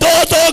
2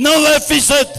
90%.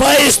22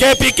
KPK